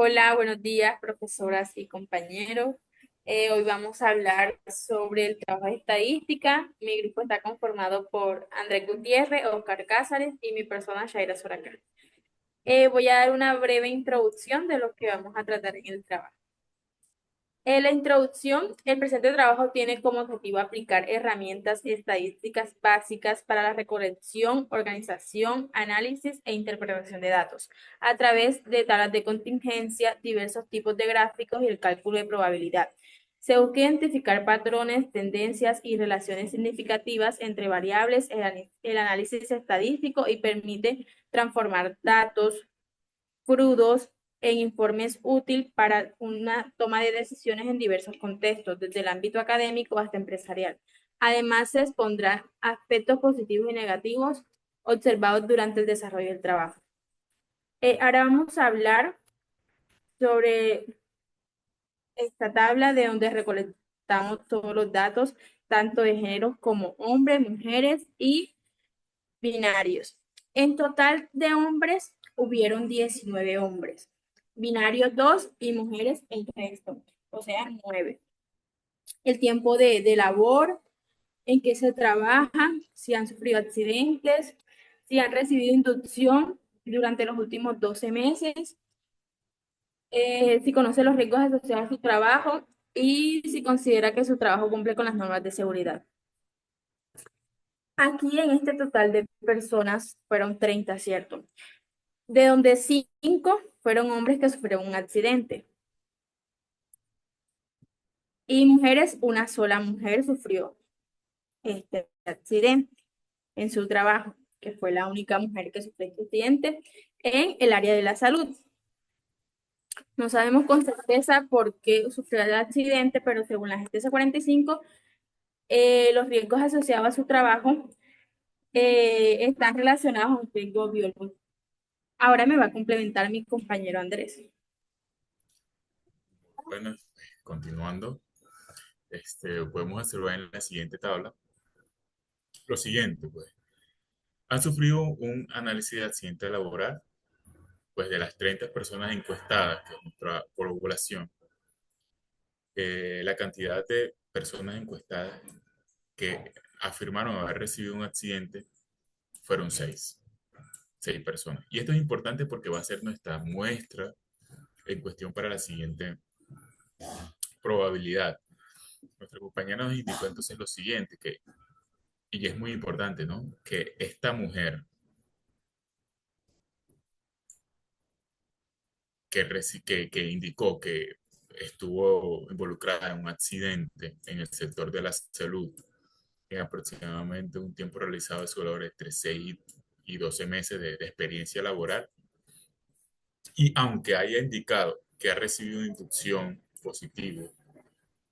Hola, buenos días, profesoras y compañeros. Hoy vamos a hablar sobre el trabajo de estadística. Mi grupo está conformado por Andrés Gutiérrez, Oscar Cázares y mi persona, Shaira Soracá. Voy a dar una breve introducción de lo que vamos a tratar en el trabajo. En la introducción, el presente trabajo tiene como objetivo aplicar herramientas estadísticas básicas para la recolección, organización, análisis e interpretación de datos a través de tablas de contingencia, diversos tipos de gráficos y el cálculo de probabilidad. Se busca identificar patrones, tendencias y relaciones significativas entre variables, el análisis estadístico y permite transformar datos crudos en informes útil para una toma de decisiones en diversos contextos, desde el ámbito académico hasta empresarial. Además, se expondrán aspectos positivos y negativos observados durante el desarrollo del trabajo. Ahora vamos a hablar sobre esta tabla de donde recolectamos todos los datos, tanto de géneros como hombres, mujeres y binarios. En total de hombres hubieron 19 hombres, binarios 2 y mujeres el resto, o sea, 9. El tiempo de labor, en que se trabaja, si han sufrido accidentes, si han recibido inducción durante los últimos 12 meses, si conoce los riesgos asociados a su trabajo y si considera que su trabajo cumple con las normas de seguridad. Aquí en este total de personas fueron 30, ¿cierto? De donde 5 fueron hombres que sufrieron un accidente. Y mujeres, una sola mujer sufrió este accidente en su trabajo, que fue la única mujer que sufrió este accidente en el área de la salud. No sabemos con certeza por qué sufrió el accidente, pero según la GTC 45, los riesgos asociados a su trabajo están relacionados a un riesgo biológico. Ahora me va a complementar mi compañero Andrés. Bueno, continuando, podemos observar en la siguiente tabla lo siguiente, pues. Han sufrido un análisis de accidente laboral, pues de las 30 personas encuestadas, que es nuestra población, la cantidad de personas encuestadas que afirmaron haber recibido un accidente fueron 6 personas. Y esto es importante porque va a ser nuestra muestra en cuestión para la siguiente probabilidad. Nuestra compañera nos indicó entonces lo siguiente, y es muy importante, ¿no? Que esta mujer que indicó que estuvo involucrada en un accidente en el sector de la salud en aproximadamente un tiempo realizado de su valor entre 6 y 12 meses de experiencia laboral, y aunque haya indicado que ha recibido una inducción positiva,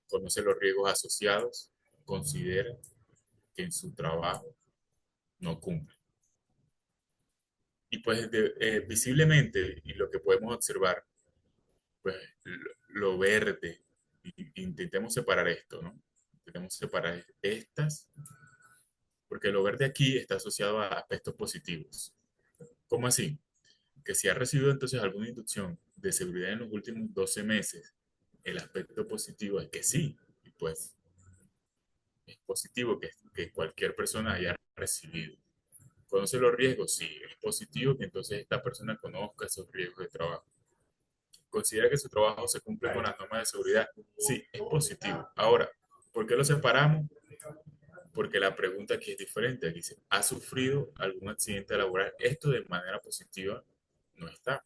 conoce los riesgos asociados, considera que en su trabajo no cumple. Y pues visiblemente, y lo que podemos observar, pues lo verde, intentemos separar esto, ¿no? Intentemos separar estas, porque lo verde aquí está asociado a aspectos positivos. ¿Cómo así? Que si ha recibido entonces alguna inducción de seguridad en los últimos 12 meses, el aspecto positivo es que sí, y pues es positivo que cualquier persona haya recibido. ¿Conoce los riesgos? Sí, es positivo que entonces esta persona conozca esos riesgos de trabajo. ¿Considera que su trabajo se cumple con las normas de seguridad? Sí, es positivo. Ahora, ¿por qué lo separamos? Porque la pregunta aquí es diferente. Aquí dice, ¿ha sufrido algún accidente laboral? Esto de manera positiva no está.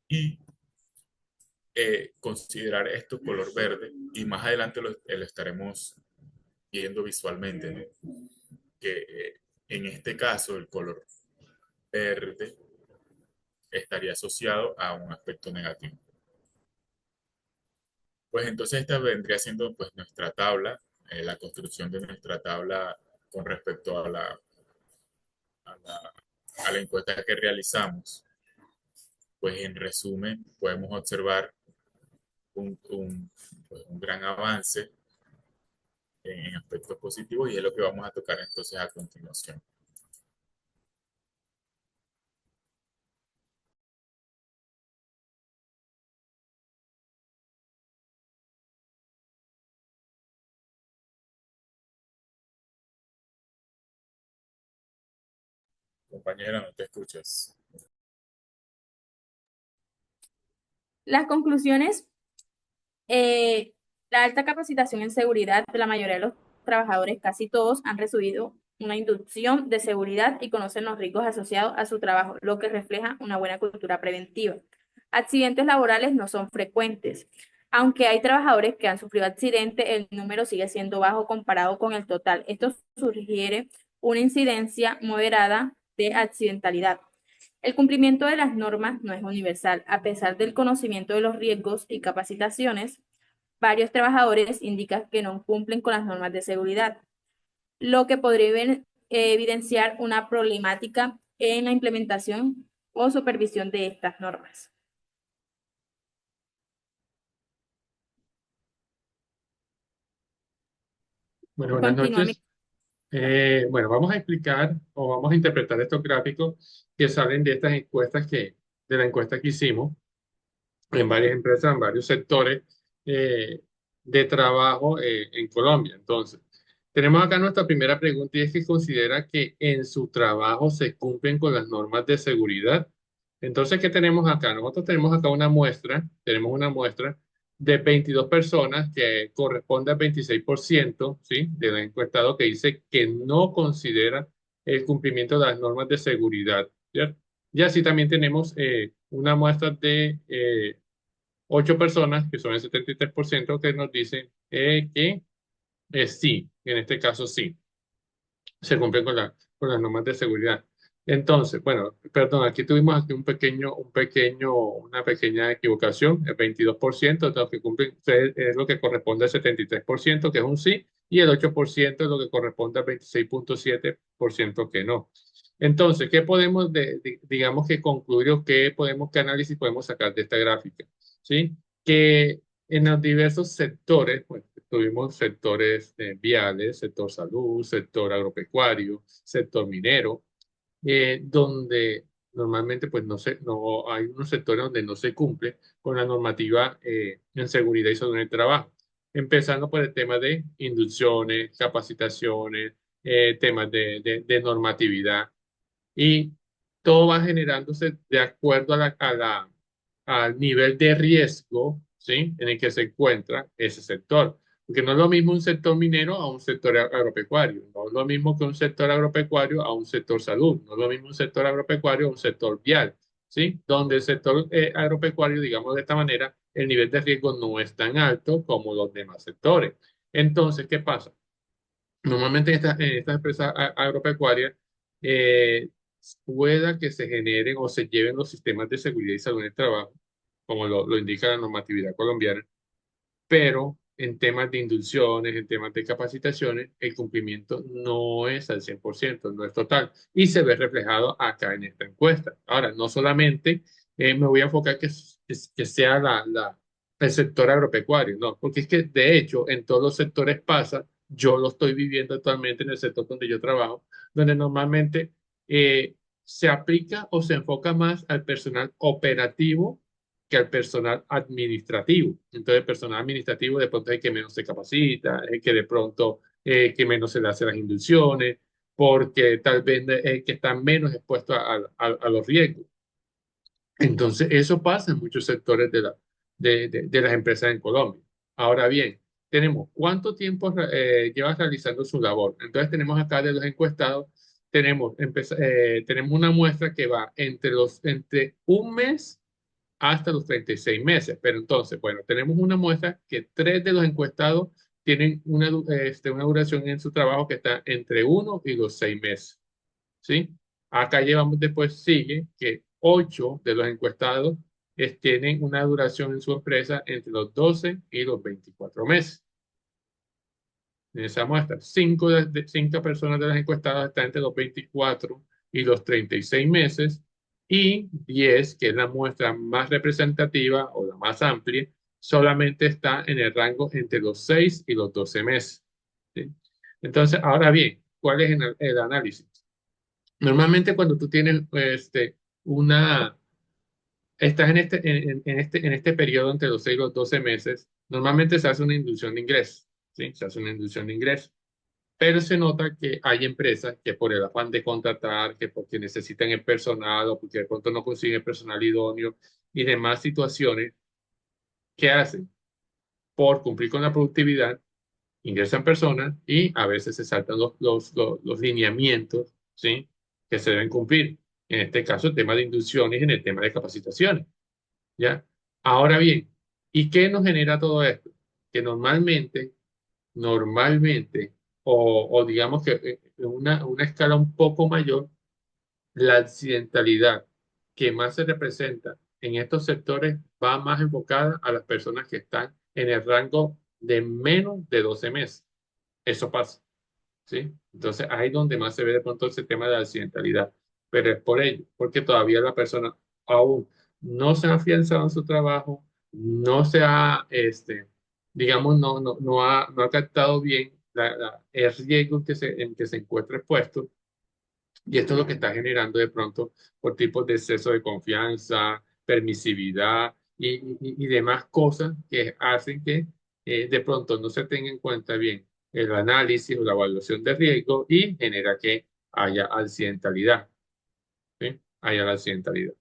Y considerar esto color verde, y más adelante lo estaremos viendo visualmente, ¿no? Que en este caso el color verde estaría asociado a un aspecto negativo. Pues entonces esta vendría siendo pues nuestra tabla, la construcción de nuestra tabla con respecto a la, a la encuesta que realizamos. Pues en resumen podemos observar pues, un gran avance en aspectos positivos, y es lo que vamos a tocar entonces a continuación. Compañera, no te escuchas. Las conclusiones, eh, la alta capacitación en seguridad de la mayoría de los trabajadores, casi todos, han recibido una inducción de seguridad y conocen los riesgos asociados a su trabajo, lo que refleja una buena cultura preventiva. Accidentes laborales no son frecuentes. Aunque hay trabajadores que han sufrido accidentes, el número sigue siendo bajo comparado con el total. Esto sugiere una incidencia moderada de accidentalidad. El cumplimiento de las normas no es universal. A pesar del conocimiento de los riesgos y capacitaciones, varios trabajadores indican que no cumplen con las normas de seguridad, lo que podría evidenciar una problemática en la implementación o supervisión de estas normas. Bueno, buenas Continúa. noches. Bueno, vamos a explicar o vamos a interpretar estos gráficos que salen de estas encuestas de la encuesta que hicimos en varias empresas, en varios sectores de trabajo en Colombia. Entonces, tenemos acá nuestra primera pregunta y es que considera que en su trabajo se cumplen con las normas de seguridad. Entonces, ¿qué tenemos acá? Nosotros tenemos una muestra de 22 personas que corresponde al 26%, ¿sí? De los encuestados que dice que no considera el cumplimiento de las normas de seguridad, ¿cierto? Y así también tenemos una muestra de 8 personas, que son el 73%, que nos dicen que sí, en este caso sí, se cumplen con las normas de seguridad. Entonces, bueno, perdón, aquí tuvimos aquí una pequeña equivocación. El 22% de los que cumplen es lo que corresponde al 73%, que es un sí, y el 8% es lo que corresponde al 26.7% que no. Entonces, ¿qué podemos, digamos que concluir o qué análisis podemos sacar de esta gráfica? ¿Sí? Que en los diversos sectores, pues tuvimos sectores viales, sector salud, sector agropecuario, sector minero, donde normalmente pues no hay unos sectores donde no se cumple con la normativa en seguridad y salud en el trabajo. Empezando por el tema de inducciones, capacitaciones, temas de normatividad y todo va generándose de acuerdo al nivel de riesgo, ¿sí? En el que se encuentra ese sector. Porque no es lo mismo un sector minero a un sector agropecuario, no es lo mismo que un sector agropecuario a un sector salud, no es lo mismo un sector agropecuario a un sector vial, ¿sí? Donde el sector agropecuario, digamos de esta manera, el nivel de riesgo no es tan alto como los demás sectores. Entonces, ¿qué pasa? Normalmente en estas empresas agropecuarias eh, pueda que se generen o se lleven los sistemas de seguridad y salud en el trabajo, como lo indica la normatividad colombiana, pero en temas de inducciones, en temas de capacitaciones, el cumplimiento no es al 100%, no es total, y se ve reflejado acá en esta encuesta. Ahora, no solamente me voy a enfocar que sea el sector agropecuario, no, porque es que de hecho en todos los sectores pasa, yo lo estoy viviendo actualmente en el sector donde yo trabajo, donde normalmente se aplica o se enfoca más al personal operativo que al personal administrativo. Entonces, el personal administrativo de pronto es el que menos se capacita, es el que de pronto que menos se le hace las inducciones, porque tal vez es el que está menos expuesto a los riesgos. Entonces, eso pasa en muchos sectores de las empresas en Colombia. Ahora bien, tenemos cuánto tiempo llevas realizando su labor. Entonces, tenemos acá de los encuestados, tenemos una muestra que va entre un mes hasta los 36 meses. Pero entonces, bueno, tenemos una muestra que 3 de los encuestados tienen una duración en su trabajo que está entre 1 y los 6 meses. ¿Sí? Acá llevamos después, sigue que 8 de los encuestados tienen una duración en su empresa entre los 12 y los 24 meses. En esa muestra, 5 personas de las encuestadas están entre los 24 y los 36 meses y 10, que es la muestra más representativa o la más amplia, solamente está en el rango entre los 6 y los 12 meses. ¿Sí? Entonces, ahora bien, ¿cuál es el análisis? Normalmente cuando tú tienes una, estás en este periodo entre los 6 y los 12 meses, normalmente se hace una inducción de ingreso, ¿sí? Se hace una inducción de ingreso. pero se nota que hay empresas que por el afán de contratar, que porque necesitan el personal o porque de pronto no consiguen el personal idóneo y demás situaciones, ¿qué hacen? Por cumplir con la productividad, ingresan personas y a veces se saltan los lineamientos, ¿sí? Que se deben cumplir. En este caso, el tema de inducciones y en el tema de capacitaciones, ¿ya? Ahora bien, ¿y qué nos genera todo esto? Que normalmente, o digamos que en una escala un poco mayor, la accidentalidad que más se representa en estos sectores va más enfocada a las personas que están en el rango de menos de 12 meses. Eso pasa, ¿sí? Entonces, ahí es donde más se ve de pronto ese tema de la accidentalidad. Pero es por ello, porque todavía la persona aún no se ha afianzado en su trabajo, no se ha, digamos, no ha captado bien el riesgo en que se encuentra expuesto y esto es lo que está generando de pronto por tipos de exceso de confianza, permisividad y demás cosas que hacen que de pronto no se tenga en cuenta bien el análisis o la evaluación de riesgo y genera que haya accidentalidad. ¿Sí? Haya la accidentalidad.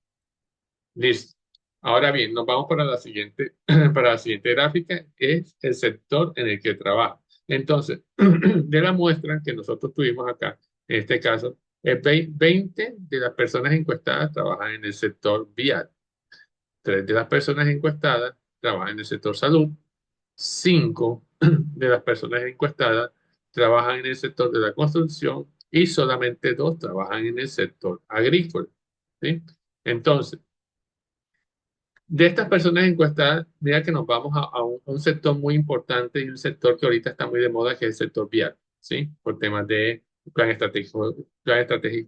Listo. Ahora bien, nos vamos para la siguiente, para la siguiente gráfica, es el sector en el que trabaja. Entonces, de la muestra que nosotros tuvimos acá, en este caso, 20 de las personas encuestadas trabajan en el sector vial, 3 de las personas encuestadas trabajan en el sector salud, 5 de las personas encuestadas trabajan en el sector de la construcción y solamente 2 trabajan en el sector agrícola. ¿Sí? Entonces, de estas personas encuestadas, mira que nos vamos a un sector muy importante y un sector que ahorita está muy de moda, que es el sector vial, ¿sí? Por temas de plan estratégico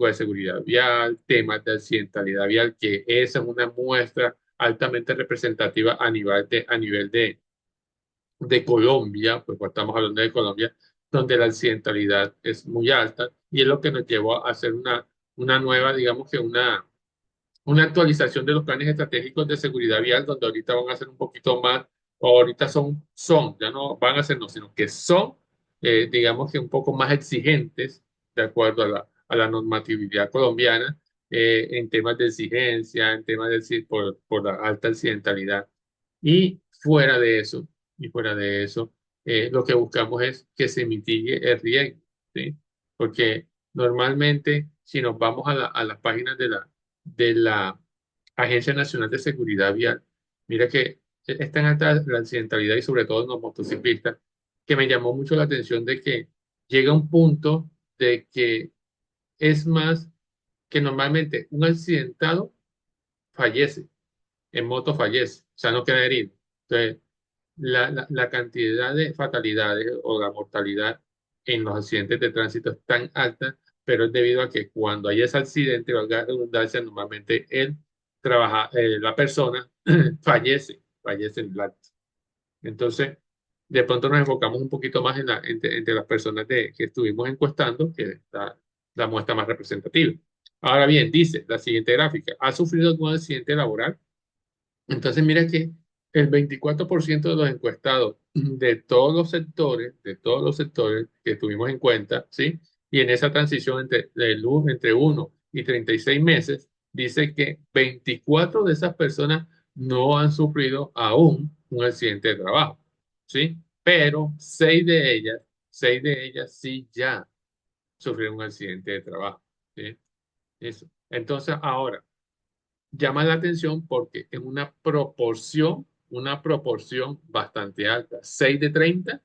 de seguridad vial, temas de accidentalidad vial, que esa es una muestra altamente representativa a nivel de Colombia, pues cuando estamos hablando de Colombia, donde la accidentalidad es muy alta y es lo que nos llevó a hacer una nueva, digamos que una actualización de los planes estratégicos de seguridad vial, donde ahorita van a ser un poquito más, o ahorita ya no van a ser, no, sino que son, digamos que un poco más exigentes, de acuerdo a la normatividad colombiana, en temas de exigencia, en temas por la alta accidentalidad. Y fuera de eso, lo que buscamos es que se mitigue el riesgo, ¿sí? Porque normalmente, si nos vamos a las páginas de la Agencia Nacional de Seguridad Vial, mira que es tan alta la accidentalidad y sobre todo en los motociclistas, que me llamó mucho la atención de que llega un punto de que es más que normalmente un accidentado fallece, en moto fallece, o sea, no queda herido. Entonces, la cantidad de fatalidades o la mortalidad en los accidentes de tránsito es tan alta, pero es debido a que cuando hay ese accidente, valga la redundancia, normalmente la persona fallece en el acto. Entonces, de pronto nos enfocamos un poquito más entre las personas que estuvimos encuestando, que es la muestra más representativa. Ahora bien, dice la siguiente gráfica, ¿ha sufrido algún accidente laboral? Entonces, mira que el 24% de los encuestados de todos los sectores que tuvimos en cuenta, ¿sí? Y en esa transición entre 1 y 36 meses, dice que 24 de esas personas no han sufrido aún un accidente de trabajo, ¿sí? Pero 6 de ellas sí ya sufrieron un accidente de trabajo, ¿sí? Eso. Entonces, ahora llama la atención porque es una proporción bastante alta. 6 de 30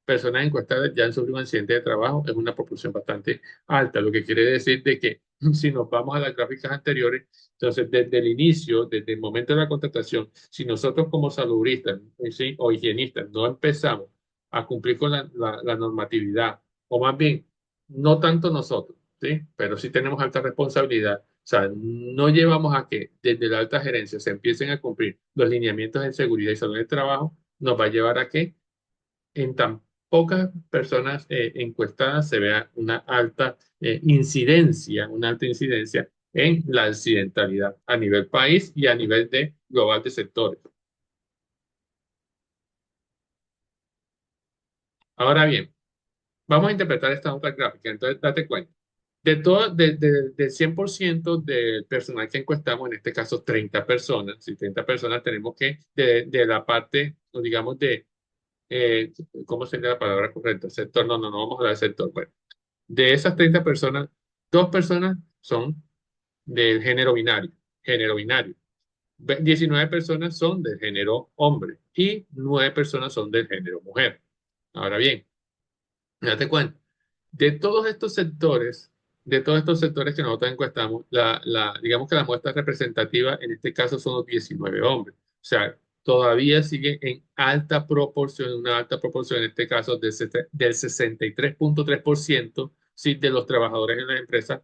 personas encuestadas ya han sufrido un accidente de trabajo, es una proporción bastante alta, lo que quiere decir de que si nos vamos a las gráficas anteriores, entonces desde el inicio, desde el momento de la contratación, si nosotros como salubristas, ¿sí? O higienistas no empezamos a cumplir con la normatividad, o más bien, no tanto nosotros, ¿sí? Pero sí tenemos alta responsabilidad. O sea, no llevamos a que desde la alta gerencia se empiecen a cumplir los lineamientos de seguridad y salud del trabajo, nos va a llevar a que en tan pocas personas encuestadas se vea una alta incidencia en la accidentalidad a nivel país y a nivel global de sectores. Ahora bien, Vamos a interpretar esta otra gráfica. Entonces, date cuenta. Del 100% del personal que encuestamos, en este caso 30 personas, si 30 personas tenemos que, de la parte, o digamos, eh, ¿cómo sería la palabra correcta? Sector, no vamos a hablar de sector. Bueno, de esas 30 personas, 2 personas son del género binario. 19 personas son del género hombre y 9 personas son del género mujer. Ahora bien, date cuenta, de todos estos sectores, de todos estos sectores que nosotros encuestamos, digamos que la muestra representativa en este caso son los 19 hombres. O sea, todavía sigue en alta proporción, una alta proporción en este caso del 63.3%, sí, de los trabajadores en las empresas.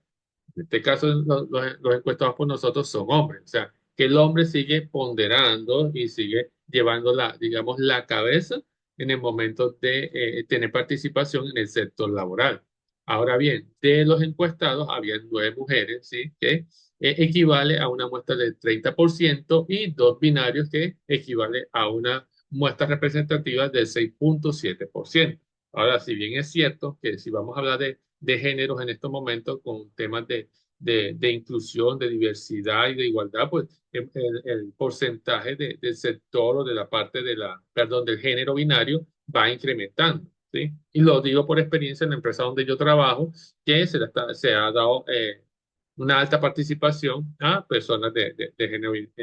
En este caso, los encuestados por nosotros son hombres. O sea, que el hombre sigue ponderando y sigue llevando digamos, la cabeza en el momento de tener participación en el sector laboral. Ahora bien, de los encuestados había 9 mujeres, ¿sí? Que equivale a una muestra del 30% y 2 binarios que equivale a una muestra representativa del 6.7%. Ahora, si bien es cierto que si vamos a hablar de géneros en estos momentos con temas de inclusión, de diversidad y de igualdad, pues el porcentaje del sector o de la parte perdón, del género binario va incrementando, ¿sí? Y lo digo por experiencia en la empresa donde yo trabajo, que se ha dado una alta participación a personas de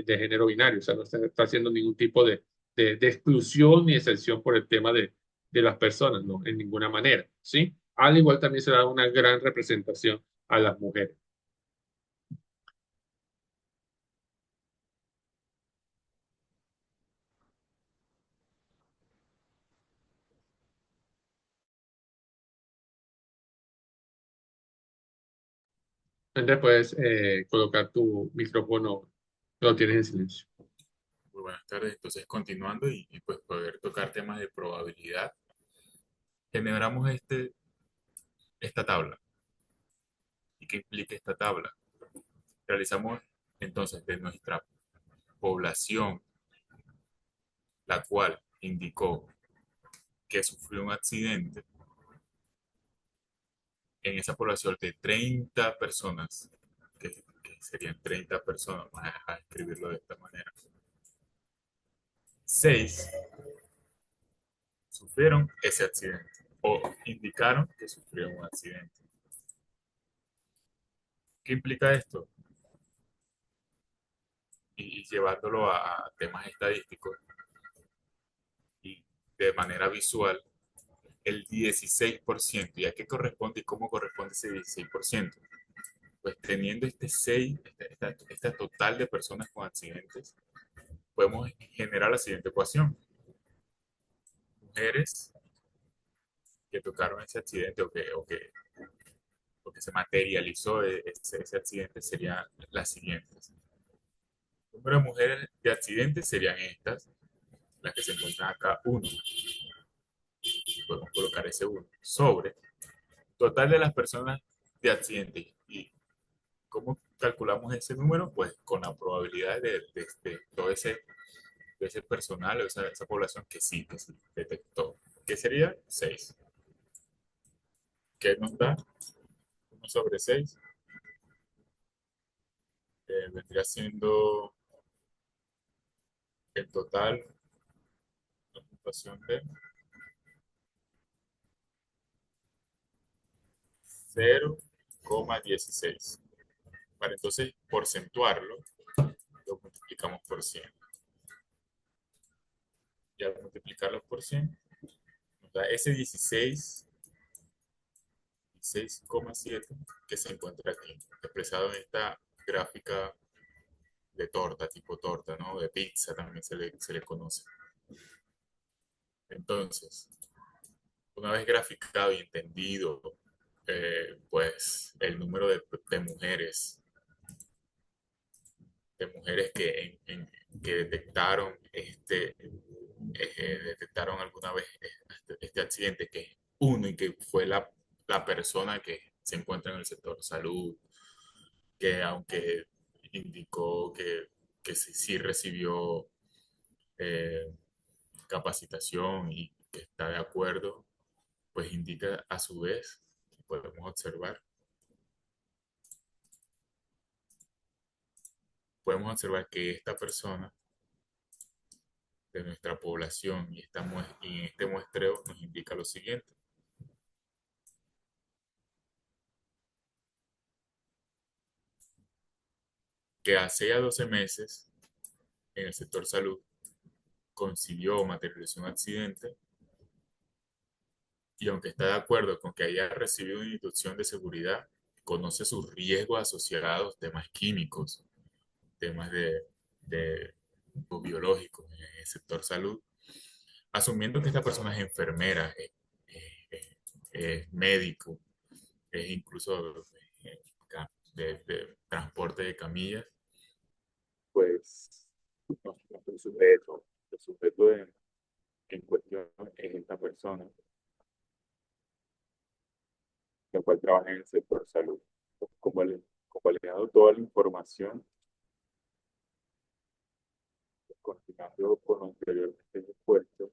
género binario, o sea, no se está haciendo ningún tipo de exclusión ni excepción por el tema de las personas, no, en ninguna manera, ¿sí? Al igual también se da una gran representación a las mujeres. Entonces puedes colocar tu micrófono, lo tienes en silencio. Muy buenas tardes. Entonces, continuando pues poder tocar temas de probabilidad, generamos esta tabla. ¿Y qué implica esta tabla? Realizamos entonces de nuestra población, la cual indicó que sufrió un accidente, en esa población de 30 personas, que serían 30 personas, vamos a escribirlo de esta manera, 6 sufrieron ese accidente o indicaron que sufrieron un accidente. ¿Qué implica esto? Y llevándolo a temas estadísticos y de manera visual, el 16%. ¿Y a qué corresponde y cómo corresponde ese 16%? Pues teniendo esta total de personas con accidentes, podemos generar la siguiente ecuación. Mujeres que tocaron ese accidente o que se materializó ese accidente serían las siguientes. El número de mujeres de accidentes serían estas, las que se encuentran acá, 1. Podemos colocar ese 1 sobre total de las personas de accidentes. ¿Y cómo calculamos ese número? Pues con la probabilidad de todo ese personal o esa población que sí detectó. ¿Qué sería? 6. ¿Qué nos da? 1/6. Vendría siendo el total, la puntuación de 0,16. Para entonces porcentuarlo, lo multiplicamos por 100. Y al multiplicarlo por 100, nos da ese 16,7 que se encuentra aquí, expresado en esta gráfica de torta, tipo torta, ¿no? De pizza también se le conoce. Entonces, una vez graficado y entendido, pues el número de mujeres, que detectaron alguna vez este accidente, que es uno y que fue la persona que se encuentra en el sector salud, que aunque indicó que sí recibió eh, capacitación y que está de acuerdo, pues indica a su vez, podemos observar que esta persona de nuestra población y en este muestreo nos indica lo siguiente, que hace ya 12 meses en el sector salud concibió o materializó un accidente y aunque está de acuerdo con que haya recibido una instrucción de seguridad, conoce sus riesgos asociados, temas químicos, temas de biológicos en el sector salud, asumiendo que esta persona es enfermera, es médico, es incluso de transporte de camillas, pues el sujeto en cuestión es esta persona, la cual trabaja en el sector salud. Como le he dado toda la información, continuando con lo anteriormente expuesto,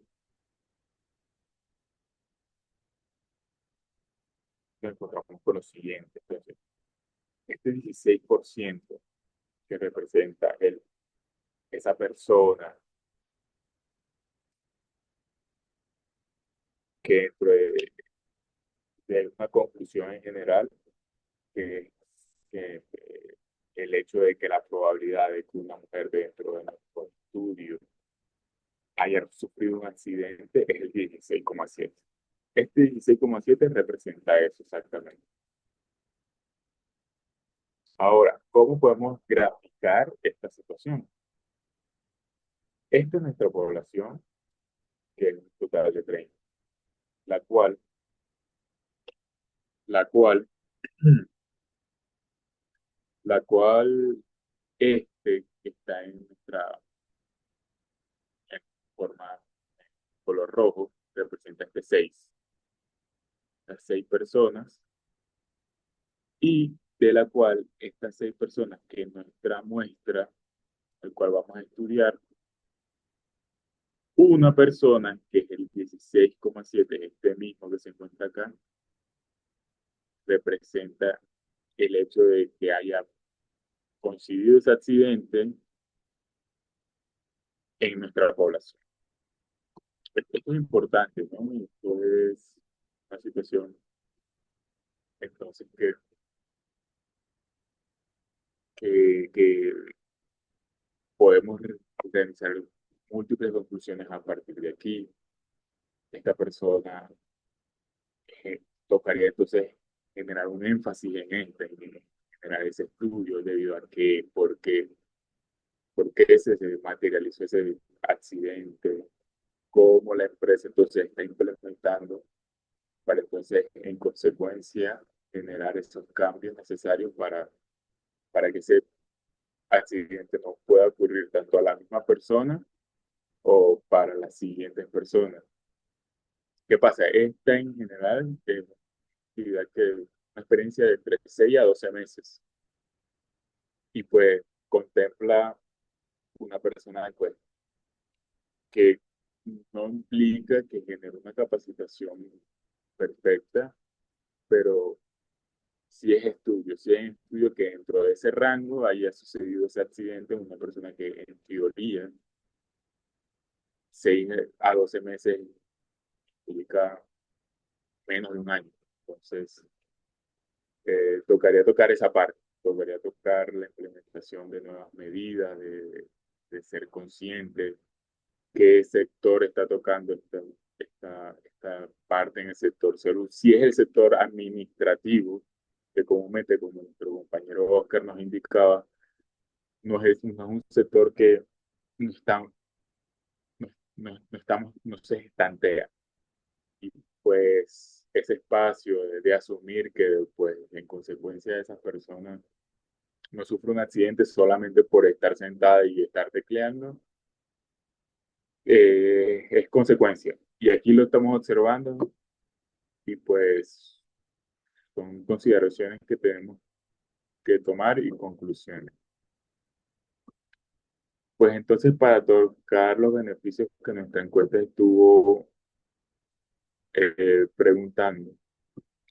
nos encontramos con lo siguiente. Entonces, este 16% que representa esa persona que dentro de una conclusión en general, que el hecho de que la probabilidad de que una mujer dentro de nuestro estudio haya sufrido un accidente es el 16,7. Este 16,7 representa eso exactamente. Ahora, ¿cómo podemos graficar esta situación? Esta es nuestra población, que es un total de 30, la cual, la cual, la cual está en nuestra en forma color rojo, representa las 6 personas, y de la cual estas 6 personas que es nuestra muestra, el cual vamos a estudiar, una persona, que es el 16,7, este mismo que se encuentra acá, representa el hecho de que haya coincidido ese accidente en nuestra población. Esto es importante, ¿no? Esto es una situación, entonces, que podemos realizar múltiples conclusiones a partir de aquí. Esta persona tocaría entonces generar un énfasis en generar ese estudio debido a que, por qué se materializó ese accidente, cómo la empresa entonces está implementando para entonces, en consecuencia, generar esos cambios necesarios para que ese accidente no pueda ocurrir tanto a la misma persona o para las siguientes personas. ¿Qué pasa? Esta en general es una actividad una experiencia de entre 6 a 12 meses y pues contempla una persona pues, que no implica que genere una capacitación perfecta, pero si es estudio que dentro de ese rango haya sucedido ese accidente en una persona que en teoría 6 a 12 meses implica menos de un año. Entonces, tocaría tocar esa parte, tocaría tocar la implementación de nuevas medidas, de ser consciente qué sector está tocando esta parte en el sector salud. Si es el sector administrativo, que comúnmente, como nuestro compañero Oscar nos indicaba, no es un sector que no, está, no estamos, no se estantea. Y pues ese espacio de asumir que pues en consecuencia de esas personas no sufre un accidente solamente por estar sentada y estar tecleando, es consecuencia. Y aquí lo estamos observando y pues son consideraciones que tenemos que tomar y conclusiones. Pues entonces para tocar los beneficios que nuestra encuesta estuvo preguntando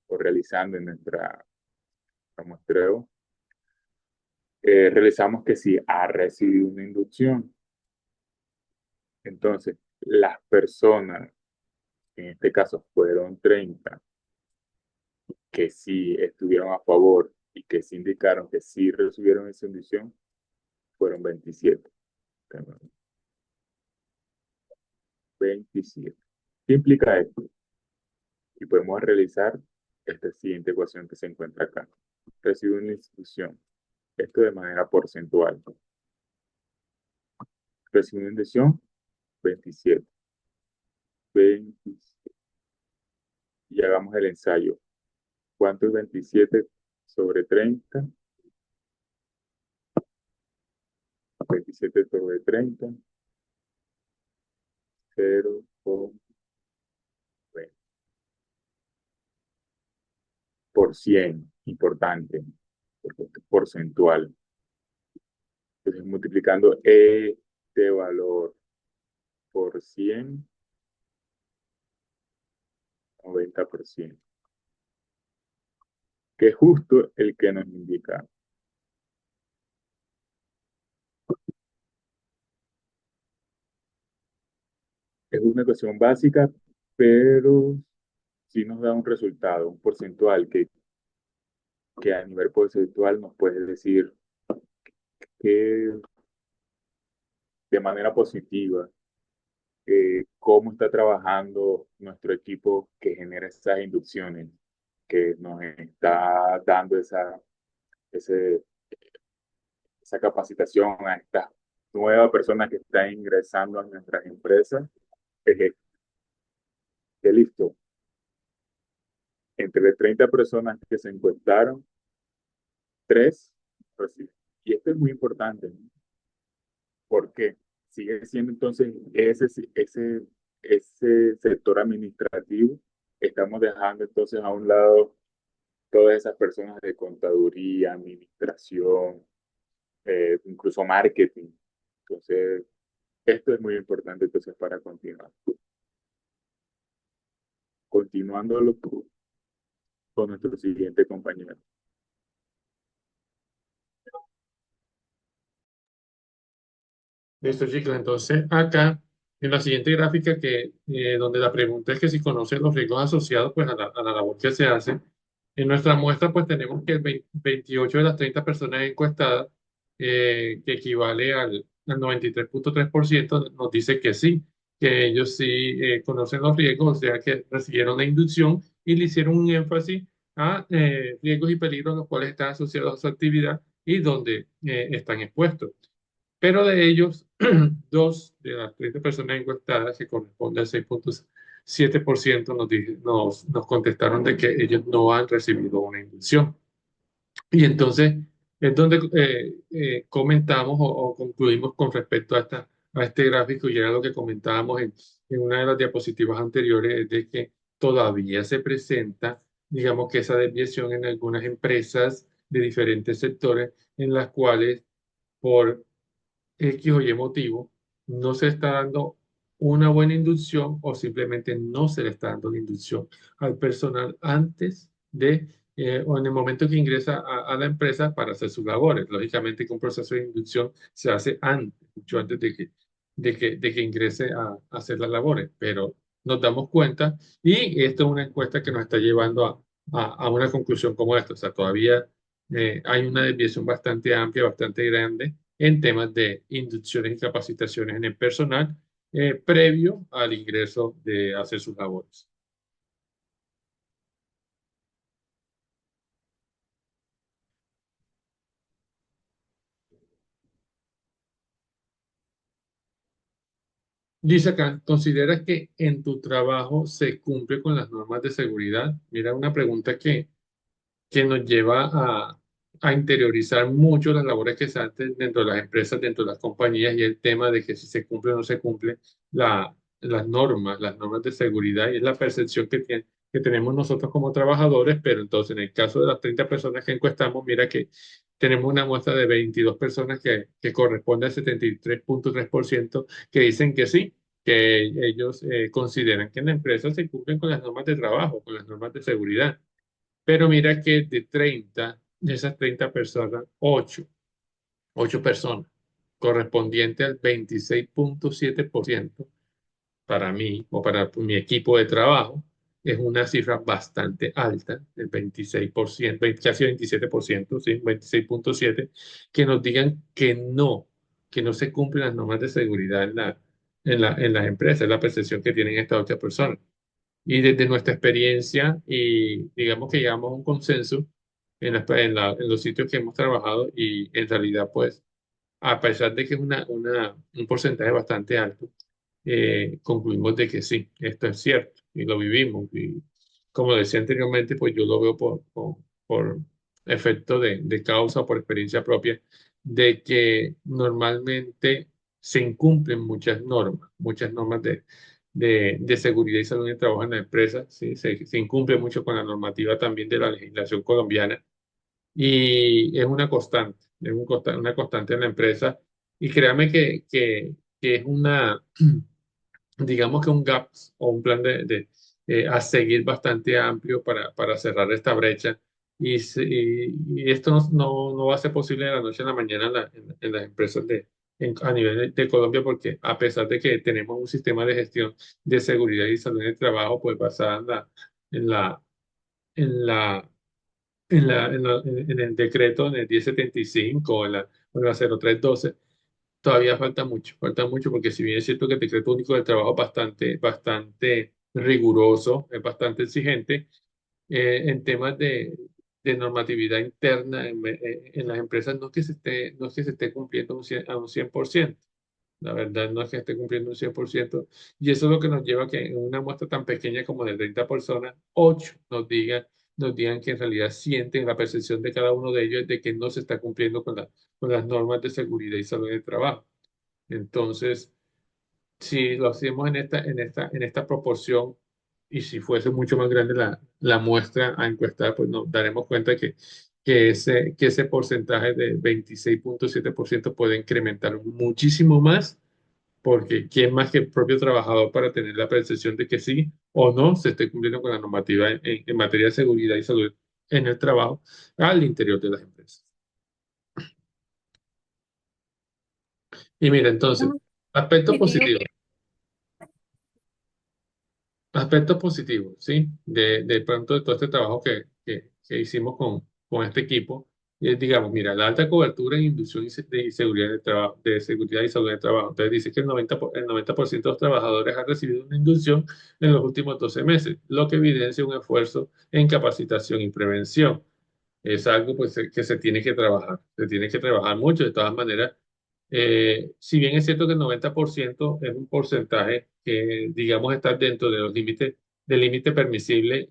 o realizando en nuestra muestreo, realizamos que si ha recibido una inducción. Entonces, las personas, en este caso fueron 30, que sí estuvieron a favor y que sí indicaron que sí recibieron esa inducción, fueron 27. 27. ¿Qué implica esto? Y podemos realizar esta siguiente ecuación que se encuentra acá. Recibe una institución. Esto de manera porcentual. Recibe una inducción, 27. 27. Y hagamos el ensayo. ¿Cuánto es 27 sobre 30? 27 sobre 30. 0,20. Por 100. Importante. Porque es porcentual. Entonces, multiplicando este valor por 100, 90%, que es justo el que nos indica. Es una ecuación básica, pero sí nos da un resultado, un porcentual que a nivel porcentual nos puede decir que de manera positiva cómo está trabajando nuestro equipo que genera esas inducciones, que nos está dando ese, esa capacitación a estas nuevas personas que están ingresando a nuestras empresas. Que listo, entre 30 personas que se encuestaron, 3 reciben. Y esto es muy importante, ¿no? Porque sigue siendo entonces ese sector administrativo. Estamos dejando entonces a un lado todas esas personas de contaduría, administración, incluso marketing. Entonces, esto es muy importante entonces para continuar. Continuándolo con nuestro siguiente compañero. Listo, chicos. Entonces, acá, en la siguiente gráfica, donde la pregunta es que si conocen los riesgos asociados pues, a la labor que se hace, en nuestra muestra pues tenemos que 28 de las 30 personas encuestadas, que equivale al 93,3%, nos dice que sí, que ellos sí conocen los riesgos, o sea que recibieron la inducción y le hicieron un énfasis a riesgos y peligros los cuales están asociados a su actividad y donde están expuestos. Pero de ellos, 2 de las 30 personas encuestadas, que corresponde al 6,7%, nos contestaron de que ellos no han recibido una inducción. Y entonces es donde comentamos o concluimos con respecto a este gráfico, y era lo que comentábamos en una de las diapositivas anteriores, es de que todavía se presenta, digamos que esa desviación en algunas empresas de diferentes sectores en las cuales por X o Y motivo, no se está dando una buena inducción o simplemente no se le está dando la inducción al personal antes o en el momento que ingresa a la empresa para hacer sus labores. Lógicamente que un proceso de inducción se hace antes, mucho antes de que ingrese a hacer las labores, pero nos damos cuenta y esto es una encuesta que nos está llevando a una conclusión como esta. O sea, todavía hay una desviación bastante amplia, bastante grande en temas de inducciones y capacitaciones en el personal previo al ingreso de hacer sus labores. Dice acá, ¿consideras que en tu trabajo se cumple con las normas de seguridad? Mira, una pregunta que nos lleva a interiorizar mucho las labores que se hacen dentro de las empresas, dentro de las compañías, y el tema de que si se cumple o no se cumple las normas de seguridad, y es la percepción que tenemos nosotros como trabajadores. Pero entonces en el caso de las 30 personas que encuestamos, mira que tenemos una muestra de 22 personas que corresponde al 73,3% que dicen que sí, que ellos consideran que en la empresa se cumplen con las normas de trabajo, con las normas de seguridad. Pero mira que de esas 30 personas, 8 personas, correspondiente al 26,7% para mí o para mi equipo de trabajo, es una cifra bastante alta, el 26%, casi 27%, sí, 26,7%, que nos digan que no se cumplen las normas de seguridad en las empresas, es la percepción que tienen estas 8 personas. Y desde nuestra experiencia, y digamos que llegamos a un consenso en los sitios que hemos trabajado, y en realidad, pues, a pesar de que es un porcentaje bastante alto, concluimos de que sí, esto es cierto y lo vivimos. Y como decía anteriormente, pues yo lo veo por efecto de causa, por experiencia propia, de que normalmente se incumplen muchas normas de seguridad y salud en el trabajo en la empresa. ¿Sí? Se incumple mucho con la normativa también de la legislación colombiana, y es una constante, una constante en la empresa. Y créame que es digamos que un gap o un plan a seguir bastante amplio para cerrar esta brecha. Y esto no va a ser posible de la noche a la mañana en las empresas a nivel de Colombia, porque a pesar de que tenemos un sistema de gestión de seguridad y salud en el trabajo, pues basada en la, en la en el decreto, en el 1075 o en la 0312, todavía falta mucho, porque si bien es cierto que el decreto único del trabajo es bastante riguroso, es bastante exigente, en temas de normatividad interna en las empresas, no es que se esté cumpliendo a un 100%. La verdad no es que esté cumpliendo un 100%. Y eso es lo que nos lleva a que en una muestra tan pequeña como de 30 personas, 8 nos digan que en realidad sienten la percepción de cada uno de ellos de que no se está cumpliendo con las normas de seguridad y salud en el trabajo. Entonces, si lo hacemos en esta proporción, y si fuese mucho más grande la muestra a encuestar, pues nos daremos cuenta que ese porcentaje de 26,7% puede incrementar muchísimo más, porque ¿quién más que el propio trabajador para tener la percepción de que sí o no se esté cumpliendo con la normativa en materia de seguridad y salud en el trabajo al interior de las empresas? Y mira, entonces, aspectos Diría positivos. Aspectos positivos, ¿sí? De pronto de todo este trabajo que hicimos con este equipo, digamos, mira, la alta cobertura en inducción y seguridad de trabajo, de seguridad y salud de trabajo. Entonces dice que el 90% de los trabajadores han recibido una inducción en los últimos 12 meses, lo que evidencia un esfuerzo en capacitación y prevención. Es algo, pues, que se tiene que trabajar, se tiene que trabajar mucho. De todas maneras, si bien es cierto que el 90% es un porcentaje que, digamos, está dentro de los límites, del límite permisible,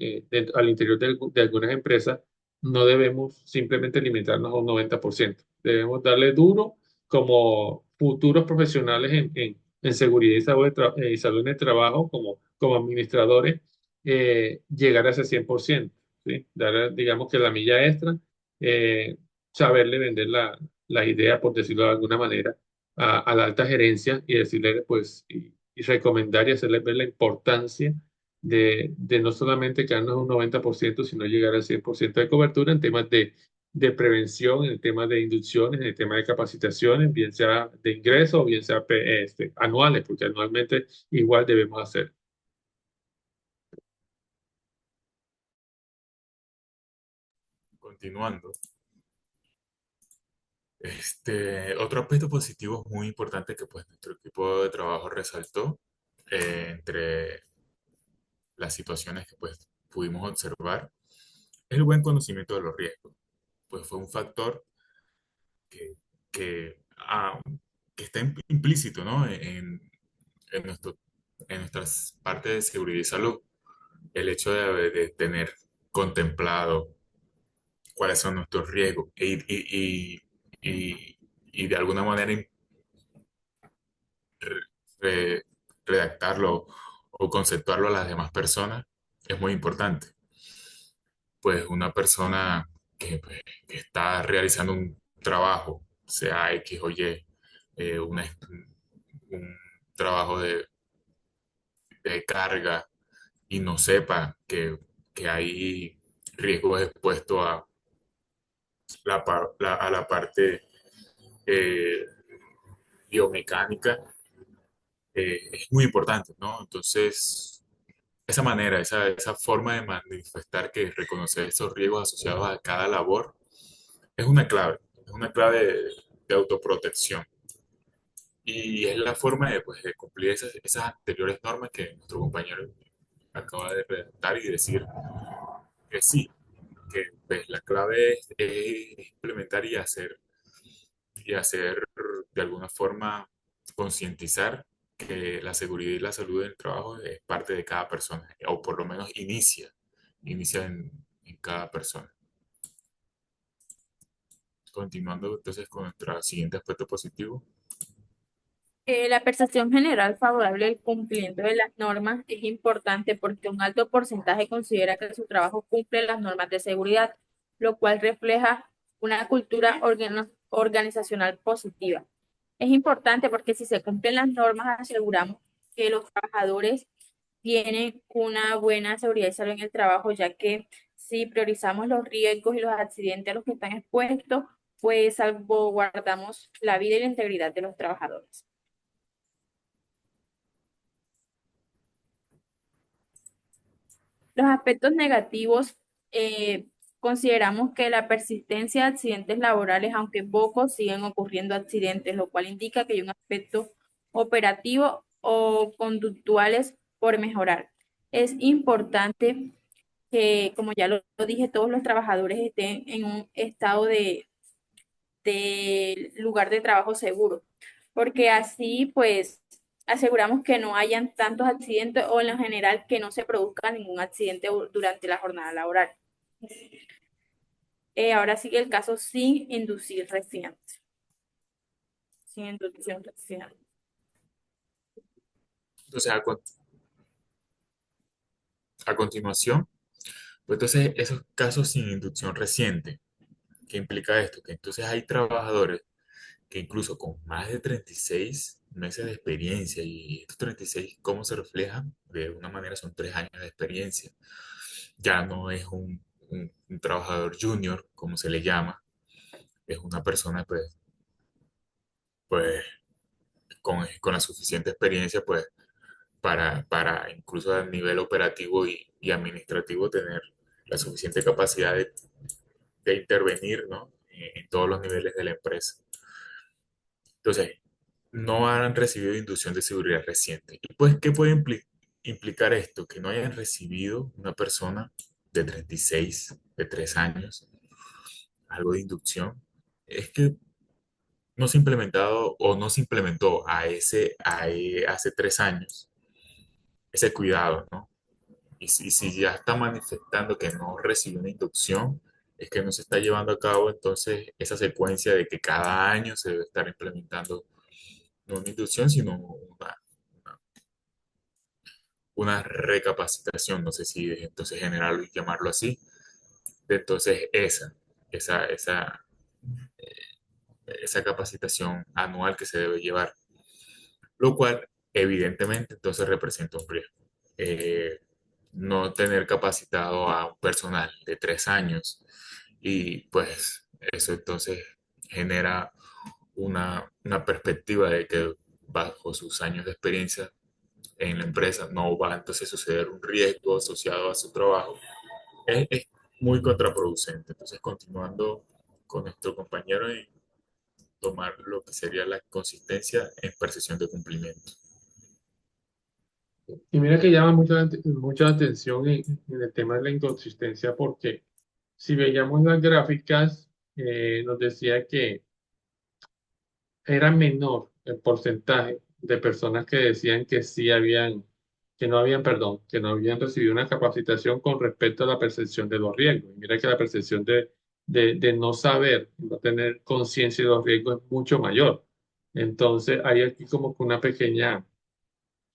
al interior de algunas empresas, no debemos simplemente limitarnos a un 90%. Debemos darle duro como futuros profesionales en seguridad y salud en el trabajo, como administradores, llegar a ese 100%. ¿Sí? Dar, digamos que la milla extra, saberle vender las ideas, por decirlo de alguna manera, a la alta gerencia, y decirle, pues, y recomendar y hacerles ver la importancia de no solamente quedarnos en un 90%, sino llegar al 100% de cobertura en temas de prevención, en el tema de inducciones, en el tema de capacitaciones, bien sea de ingreso o bien sea anuales, porque anualmente igual debemos hacer. Continuando. Otro aspecto positivo muy importante que pues nuestro equipo de trabajo resaltó, entre las situaciones que pues pudimos observar, es el buen conocimiento de los riesgos. Pues fue un factor que, que, ah, que está implícito, ¿no? En nuestro, en nuestras partes de seguridad y salud. El hecho de tener contemplado cuáles son nuestros riesgos y de alguna manera re- redactarlo o conceptuarlo a las demás personas es muy importante. Pues una persona que está realizando un trabajo, sea X o Y, un trabajo de carga y no sepa que hay riesgos expuestos a a la parte eh, biomecánica, es muy importante, ¿no? Entonces, esa manera, esa forma de manifestar que reconocer esos riesgos asociados a cada labor es una clave de autoprotección. Y es la forma de, pues, de cumplir esas anteriores normas que nuestro compañero acaba de redactar y decir que sí, que pues, la clave es implementar y hacer de alguna forma concientizar que la seguridad y la salud del trabajo es parte de cada persona, o por lo menos inicia en cada persona. Continuando entonces con nuestro siguiente aspecto positivo. La percepción general favorable del cumplimiento de las normas es importante porque un alto porcentaje considera que su trabajo cumple las normas de seguridad, lo cual refleja una cultura organizacional positiva. Es importante porque si se cumplen las normas, aseguramos que los trabajadores tienen una buena seguridad y salud en el trabajo, ya que si priorizamos los riesgos y los accidentes a los que están expuestos, pues salvaguardamos la vida y la integridad de los trabajadores. Los aspectos negativos, consideramos que la persistencia de accidentes laborales, aunque pocos, siguen ocurriendo accidentes, lo cual indica que hay un aspecto operativo o conductuales por mejorar. Es importante que, como ya lo dije, todos los trabajadores estén en un estado de lugar de trabajo seguro, porque así pues aseguramos que no hayan tantos accidentes o en lo general que no se produzca ningún accidente durante la jornada laboral. Ahora sigue el caso sin inducir reciente. Sin inducción reciente. Entonces, a continuación, pues entonces esos casos sin inducción reciente, ¿qué implica esto? Que entonces hay trabajadores que incluso con más de 36 meses de experiencia, y estos 36, ¿cómo se reflejan? De una manera son 3 años de experiencia. Ya no es un trabajador junior, como se le llama, es una persona pues con la suficiente experiencia pues para incluso a nivel operativo y administrativo tener la suficiente capacidad de intervenir, ¿no? En todos los niveles de la empresa. Entonces, no han recibido inducción de seguridad reciente. ¿Y pues qué puede implicar esto? Que no hayan recibido una persona de 36, de 3 años, algo de inducción. Es que no se ha implementado o no se implementó hace 3 años ese cuidado, ¿no? Y si ya está manifestando que no recibió una inducción, es que no se está llevando a cabo entonces esa secuencia de que cada año se debe estar implementando no una inducción, sino una recapacitación, no sé si entonces generarlo y llamarlo así, de entonces esa, esa, esa capacitación anual que se debe llevar, lo cual evidentemente entonces representa un riesgo. Eh, no tener capacitado a un personal de 3 años y pues eso entonces genera una perspectiva de que bajo sus años de experiencia en la empresa no va entonces a suceder un riesgo asociado a su trabajo, es muy contraproducente. Entonces, continuando con nuestro compañero y tomar lo que sería la consistencia en percepción de cumplimiento. Y mira que llama mucha atención en el tema de la inconsistencia porque si veíamos las gráficas, nos decía que era menor el porcentaje de personas que decían que sí habían, que no habían, perdón, que no habían recibido una capacitación con respecto a la percepción de los riesgos. Y mira que la percepción de no saber, no tener conciencia de los riesgos es mucho mayor. Entonces hay aquí como que una pequeña,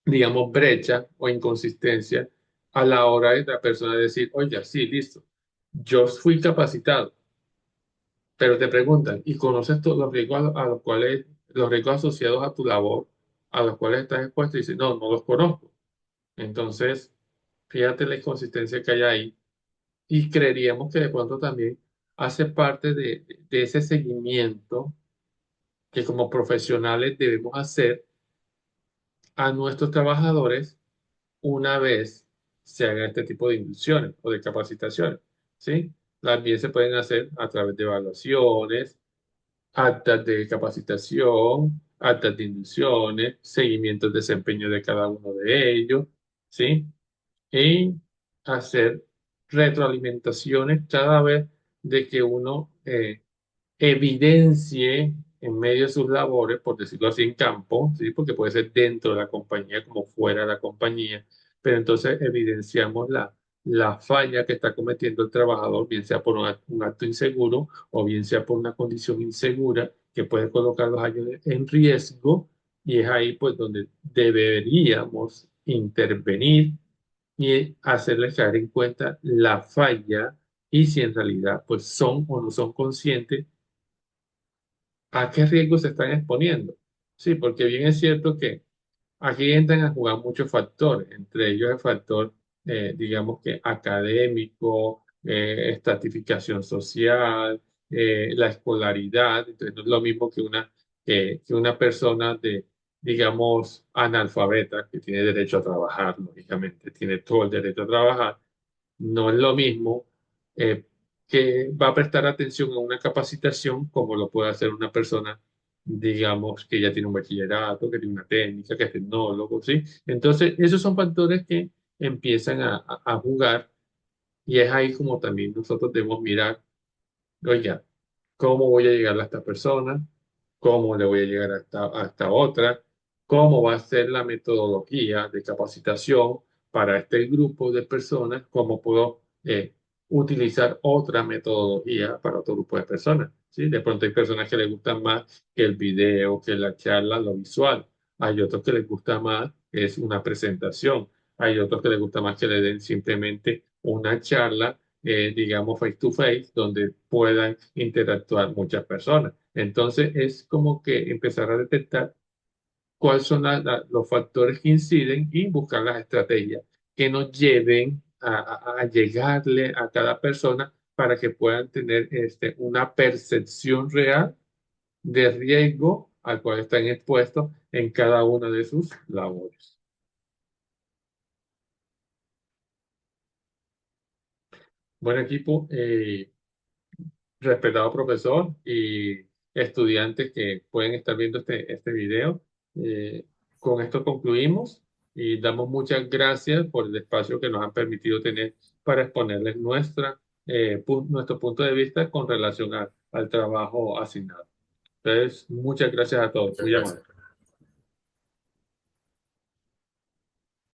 digamos, brecha o inconsistencia a la hora de la persona decir, oye, sí, listo, yo fui capacitado, pero te preguntan, ¿y conoces todos los riesgos a los cuales, los riesgos asociados a tu labor, a los cuales estás expuesto? Y dices, no, no los conozco. Entonces, fíjate la inconsistencia que hay ahí y creeríamos que de pronto también hace parte de ese seguimiento que como profesionales debemos hacer a nuestros trabajadores una vez se haga este tipo de inducciones o de capacitaciones, ¿sí? Las bien se pueden hacer a través de evaluaciones, actas de capacitación, actas de inducciones, seguimiento del desempeño de cada uno de ellos, ¿sí? Y hacer retroalimentaciones cada vez de que uno evidencie en medio de sus labores, por decirlo así, en campo, ¿sí? Porque puede ser dentro de la compañía como fuera de la compañía, pero entonces evidenciamos la falla que está cometiendo el trabajador, bien sea por un acto inseguro o bien sea por una condición insegura que puede colocarlos a ellos en riesgo, y es ahí pues donde deberíamos intervenir y hacerles caer en cuenta la falla y si en realidad pues son o no son conscientes a qué riesgos se están exponiendo. Sí, porque bien es cierto que aquí entran a jugar muchos factores, entre ellos el factor, digamos que académico, estratificación social, la escolaridad. Entonces no es lo mismo que una persona de, digamos, analfabeta, que tiene derecho a trabajar, lógicamente, tiene todo el derecho a trabajar. No es lo mismo eh, que va a prestar atención a una capacitación como lo puede hacer una persona, digamos, que ya tiene un bachillerato, que tiene una técnica, que es tecnólogo, ¿sí? Entonces, esos son factores que empiezan a jugar y es ahí como también nosotros debemos mirar, oiga, ¿cómo voy a llegar a esta persona? ¿Cómo le voy a llegar a esta otra? ¿Cómo va a ser la metodología de capacitación para este grupo de personas? ¿Cómo puedo utilizar otra metodología para otro grupo de personas? ¿Sí? De pronto hay personas que les gustan más que el video, que la charla, lo visual. Hay otros que les gusta más, es una presentación. Hay otros que les gusta más que le den simplemente una charla, digamos, face to face, donde puedan interactuar muchas personas. Entonces, es como que empezar a detectar cuáles son los factores que inciden y buscar las estrategias que nos lleven a llegarle a cada persona para que puedan tener una percepción real de riesgo al cual están expuestos en cada una de sus labores. Buen equipo, respetado profesor y estudiantes que pueden estar viendo este video. Eh, con esto concluimos y damos muchas gracias por el espacio que nos han permitido tener para exponerles nuestro punto de vista con relación al trabajo asignado. Entonces, muchas gracias a todos. Muchas Muy gracias. amables.